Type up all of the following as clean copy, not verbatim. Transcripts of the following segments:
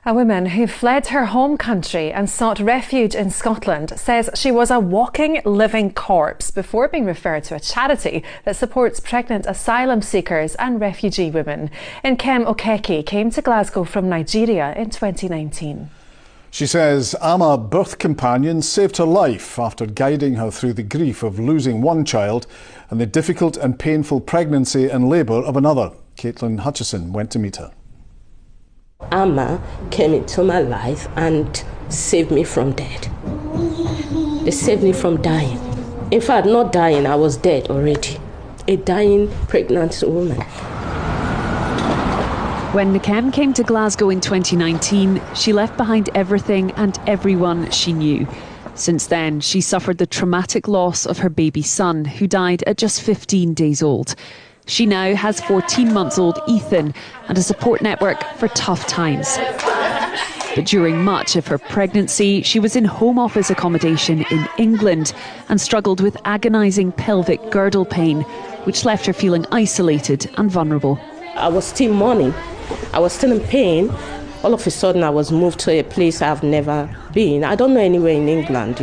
A woman who fled her home country and sought refuge in Scotland says she was a walking, living corpse before being referred to a charity that supports pregnant asylum seekers and refugee women. Nkem came to Glasgow from Nigeria in 2019. She says Ama birth companion saved her life after guiding her through the grief of losing one child and the difficult and painful pregnancy and labour of another. Caitlin Hutchison went to meet her. Ama came into my life and saved me from death. They saved me from dying. In fact, not dying, I was dead already. A dying pregnant woman. When Nkem came to Glasgow in 2019, she left behind everything and everyone she knew. Since then, she suffered the traumatic loss of her baby son, who died at just 15 days old. She now has 14-month-old Ethan and a support network for tough times. But during much of her pregnancy, she was in Home Office accommodation in England and struggled with agonising pelvic girdle pain, which left her feeling isolated and vulnerable. I was still mourning. I was still in pain. All of a sudden, I was moved to a place I've never been. I don't know anywhere in England,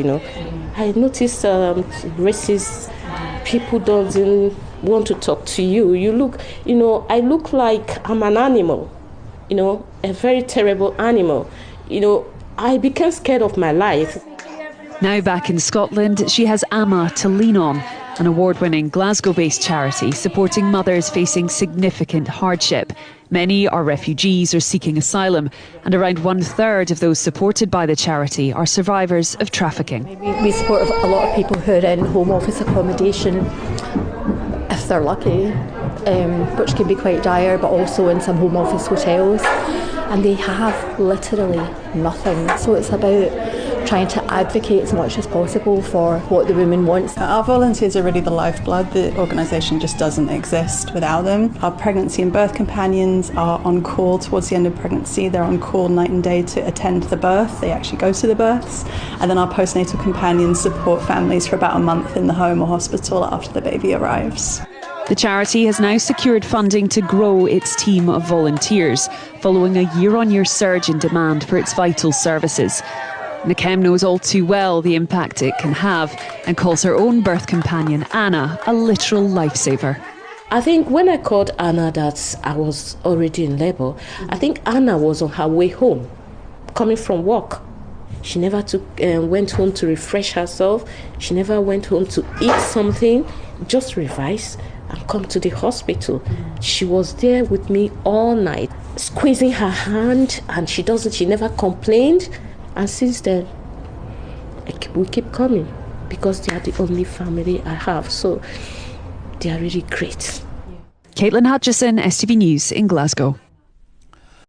I noticed racist people don't want to talk to you. You look, I look like I'm an animal, a very terrible animal. I became scared of my life. Now back in Scotland, she has Ama to lean on, an award-winning Glasgow-based charity supporting mothers facing significant hardship. Many are refugees or seeking asylum, and around 1/3 of those supported by the charity are survivors of trafficking. We support a lot of people who are in Home Office accommodation, if they're lucky, which can be quite dire, but also in some Home Office hotels, and they have literally nothing. So it's about trying to advocate as much as possible for what the woman wants. Our volunteers are really the lifeblood. The organisation just doesn't exist without them. Our pregnancy and birth companions are on call towards the end of pregnancy. They're on call night and day to attend the birth. They actually go to the births. And then our postnatal companions support families for about a month in the home or hospital after the baby arrives. The charity has now secured funding to grow its team of volunteers, following a year-on-year surge in demand for its vital services. Nkem knows all too well the impact it can have and calls her own birth companion, Anna, a literal lifesaver. I think when I called Anna that I was already in labour, I think Anna was on her way home, coming from work. She never went home to refresh herself. She never went home to eat something, just revise and come to the hospital. She was there with me all night, squeezing her hand, and she never complained. And since then, we keep coming because they are the only family I have. So they are really great. Caitlin Hutchison, STV News in Glasgow.